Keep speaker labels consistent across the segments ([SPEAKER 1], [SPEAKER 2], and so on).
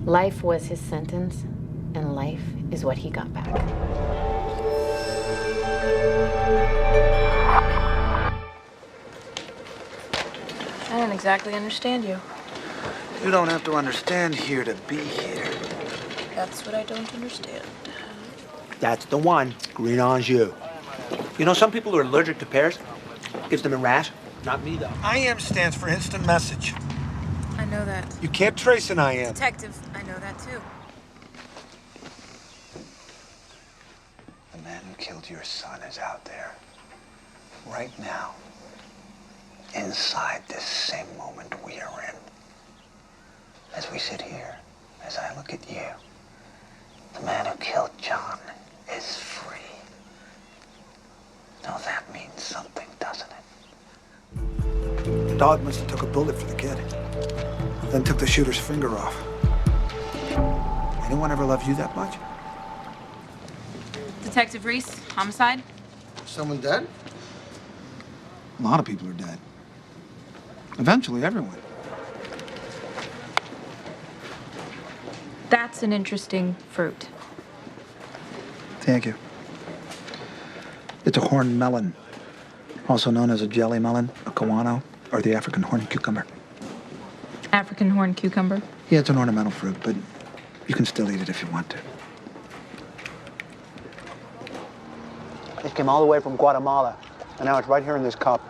[SPEAKER 1] Life was his sentence, and life is what he got back.
[SPEAKER 2] I don't exactly understand you.
[SPEAKER 3] You don't have to understand here to be here.
[SPEAKER 2] That's what I don't understand.
[SPEAKER 4] That's the one. Green Anjou. You know, some people are allergic to pears. Gives them a rash. Not me, though.
[SPEAKER 3] IM stands for instant message.
[SPEAKER 2] I know that.
[SPEAKER 3] You can't trace an IM.
[SPEAKER 2] Detective, I know that too.
[SPEAKER 3] The man who killed your son is out there. Right now. Inside this same moment we are in. As we sit here, as I look at you, the man who killed John is free. Now that means something, doesn't it? The dog must have took a bullet for the kid. Then took the shooter's finger off. Anyone ever loved you that much?
[SPEAKER 2] Detective Reese, homicide?
[SPEAKER 3] Someone dead? A lot of people are dead. Eventually, everyone.
[SPEAKER 2] That's an interesting fruit.
[SPEAKER 3] Thank you. It's a horned melon, also known as a jelly melon, a guano, or the African horned cucumber.
[SPEAKER 2] African horned cucumber?
[SPEAKER 3] Yeah, it's an ornamental fruit, but you can still eat it if you want to. It came all the way from Guatemala, and now it's right here in this cup.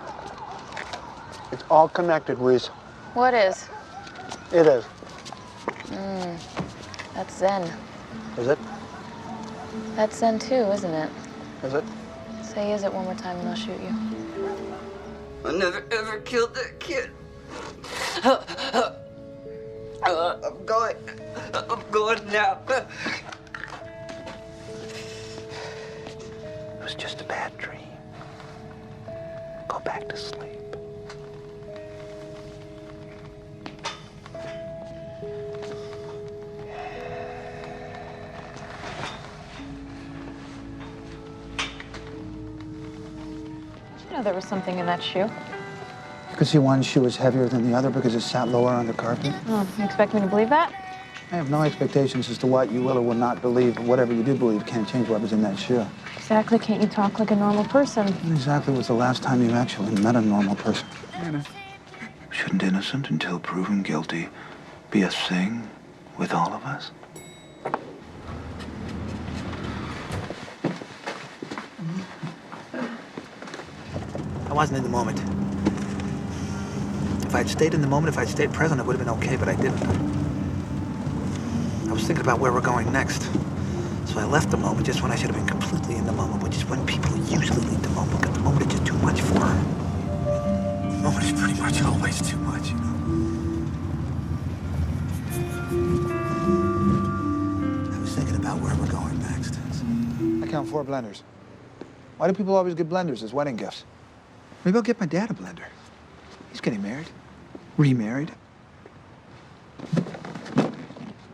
[SPEAKER 3] It's all connected, Reese.
[SPEAKER 1] What is?
[SPEAKER 3] It is.
[SPEAKER 1] That's Zen.
[SPEAKER 3] Is it?
[SPEAKER 1] That's Zen too, isn't it?
[SPEAKER 3] Is it?
[SPEAKER 1] Say is it one more time and I'll shoot you.
[SPEAKER 5] I never ever killed that kid. I'm going now.
[SPEAKER 3] It was just a bad dream. Go back to sleep.
[SPEAKER 1] You know there was something in that shoe.
[SPEAKER 3] You could see one shoe was heavier than the other because it sat lower on the carpet.
[SPEAKER 1] Oh, you expect me to believe that?
[SPEAKER 3] I have no expectations as to what you will or will not believe, but whatever you do believe can't change what was in that shoe.
[SPEAKER 1] Exactly. Can't you talk like a normal person?
[SPEAKER 3] When exactly was the last time you actually met a normal person? Shouldn't innocent until proven guilty be a thing with all of us? I wasn't in the moment. If I'd stayed in the moment, if I'd stayed present, it would have been okay, but I didn't. I was thinking about where we're going next. So I left the moment just when I should have been completely in the moment, which is when people usually leave the moment, because the moment is just too much for her. The moment is pretty much always too much, you know. I was thinking about where we're going next. I count 4 blenders. Why do people always give blenders as wedding gifts? Maybe I'll get my dad a blender. He's getting married. Remarried.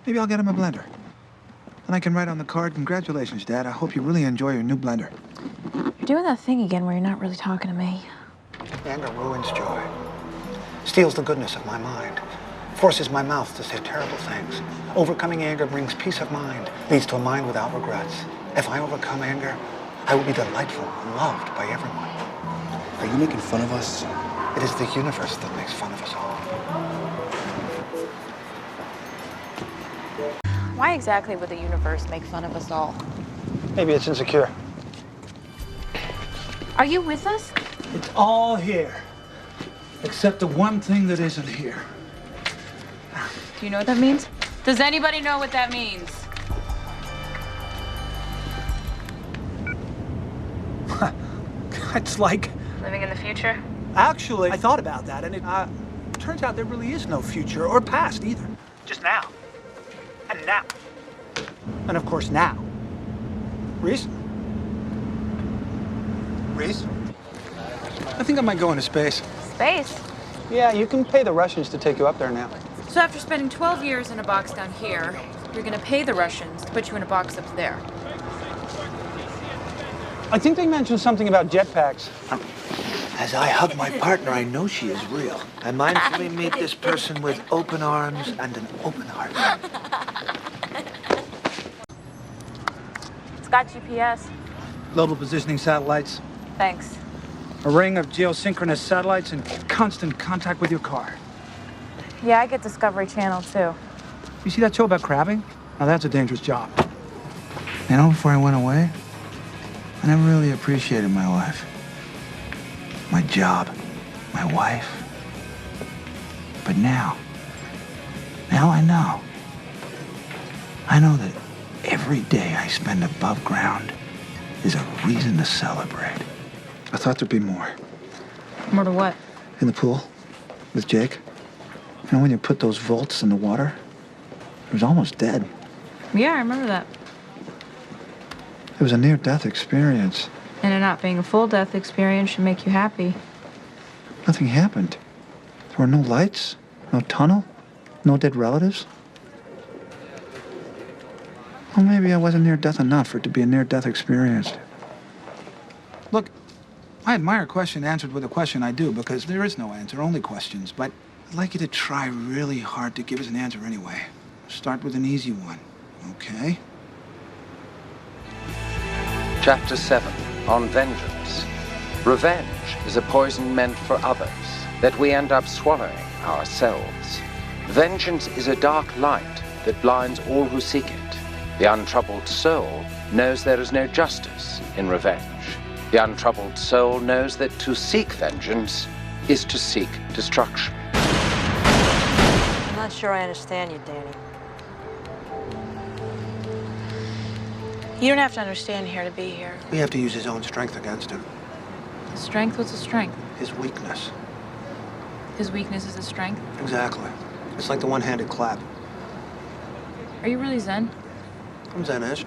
[SPEAKER 3] Maybe I'll get him a blender. And I can write on the card, "Congratulations, Dad. I hope you really enjoy your new blender."
[SPEAKER 1] You're doing that thing again where you're not really talking to me.
[SPEAKER 3] Anger ruins joy. Steals the goodness of my mind. Forces my mouth to say terrible things. Overcoming anger brings peace of mind. Leads to a mind without regrets. If I overcome anger, I will be delightful and loved by everyone.
[SPEAKER 6] Are you making fun of us?
[SPEAKER 3] It is the universe that makes fun of us all.
[SPEAKER 1] Why exactly would the universe make fun of us all?
[SPEAKER 3] Maybe it's insecure.
[SPEAKER 1] Are you with us?
[SPEAKER 3] It's all here. Except the one thing that isn't here.
[SPEAKER 2] Do you know what that means? Does anybody know what that means?
[SPEAKER 4] It's like...
[SPEAKER 2] Living in the future?
[SPEAKER 4] Actually, I thought about that, and it turns out there really is no future or past either. Just now. And now. And of course now. Reese? Reese?
[SPEAKER 3] I think I might go into space.
[SPEAKER 1] Space?
[SPEAKER 3] Yeah, you can pay the Russians to take you up there now.
[SPEAKER 2] So after spending 12 years in a box down here, you're gonna pay the Russians to put you in a box up there.
[SPEAKER 3] I think they mentioned something about jetpacks.
[SPEAKER 4] As I hug my partner, I know she is real. I mindfully meet this person with open arms and an open heart.
[SPEAKER 2] It's got GPS.
[SPEAKER 4] Global positioning satellites,
[SPEAKER 2] Thanks.
[SPEAKER 4] a ring of geosynchronous satellites in constant contact with your car.
[SPEAKER 2] Yeah, I get Discovery Channel too.
[SPEAKER 4] You see that show about crabbing? Now that's a dangerous job.
[SPEAKER 6] You know, before I went away, I never really appreciated my life. My job, my wife. But now I know. I know that every day I spend above ground is a reason to celebrate. I thought there'd be more.
[SPEAKER 2] More to what?
[SPEAKER 6] In the pool with Jake. You know, when you put those volts in the water, it was almost dead.
[SPEAKER 2] Yeah, I remember that.
[SPEAKER 6] It was a near-death experience.
[SPEAKER 2] And it not being a full death experience should make you happy.
[SPEAKER 6] Nothing happened. There were no lights, no tunnel, no dead relatives. Well, maybe I wasn't near-death enough for it to be a near-death experience.
[SPEAKER 4] Look, I admire a question answered with a question, I do, because there is no answer, only questions. But I'd like you to try really hard to give us an answer anyway. Start with an easy one, okay?
[SPEAKER 7] Chapter 7, on vengeance. Revenge is a poison meant for others that we end up swallowing ourselves. Vengeance is a dark light that blinds all who seek it. The untroubled soul knows there is no justice in revenge. The untroubled soul knows that to seek vengeance is to seek destruction.
[SPEAKER 8] I'm not sure I understand you, Danny. You don't have to understand here to be here.
[SPEAKER 3] We have to use his own strength against him.
[SPEAKER 2] Strength? What's a strength?
[SPEAKER 3] His weakness.
[SPEAKER 2] His weakness is a strength?
[SPEAKER 3] Exactly. It's like the one-handed clap.
[SPEAKER 2] Are you really Zen?
[SPEAKER 3] I'm Zen-ish.